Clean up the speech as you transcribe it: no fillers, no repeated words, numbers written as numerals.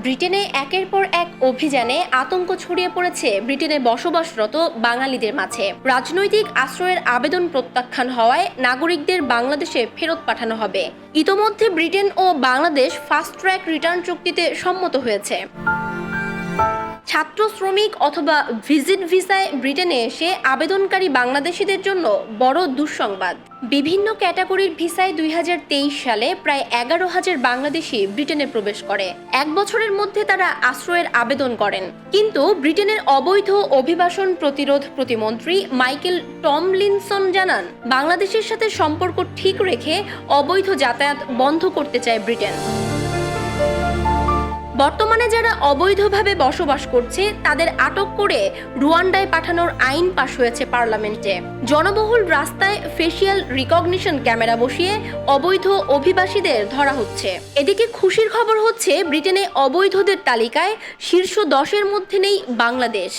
ব্রিটেনে একের পর এক অভিযানে আতঙ্ক ছড়িয়ে পড়েছে ব্রিটেনে বসবাসরত বাঙালিদের মাঝে। রাজনৈতিক আশ্রয়ের আবেদন প্রত্যাখ্যান হওয়ায় নাগরিকদের বাংলাদেশে ফেরত পাঠানো হবে। ইতোমধ্যে ব্রিটেন ও বাংলাদেশ ফাস্ট ট্র্যাক রিটার্ন চুক্তিতে সম্মত হয়েছে। ছাত্র, শ্রমিক অথবা ভিজিট ভিসায় ব্রিটেনে এসে আবেদনকারী বাংলাদেশিদের জন্য বড় দুঃসংবাদ। বিভিন্ন ক্যাটাগরির ভিসায় 2023 সালে প্রায় 11,000 বাংলাদেশি ব্রিটেনে প্রবেশ করে। এক বছরের মধ্যে তারা আশ্রয়ের আবেদন করেন। কিন্তু ব্রিটেনের অবৈধ অভিবাসন প্রতিরোধ প্রতিমন্ত্রী মাইকেল টমলিনসন জানান, বাংলাদেশের সাথে সম্পর্ক ঠিক রেখে অবৈধ যাতায়াত বন্ধ করতে চায় ব্রিটেন। বর্তমানে যারা অবৈধভাবে বসবাস করছে তাদের আটক করে রুয়ান্ডায় পাঠানোর আইন পাশ হয়েছে পার্লামেন্টে। জনবহুল রাস্তায় ফেসিয়াল রিকগনিশন ক্যামেরা বসিয়ে অবৈধ অভিবাসীদের ধরা হচ্ছে। এদিকে খুশির খবর হচ্ছে, ব্রিটেনে অবৈধদের তালিকায় শীর্ষ 10-এর মধ্যে নেই বাংলাদেশ।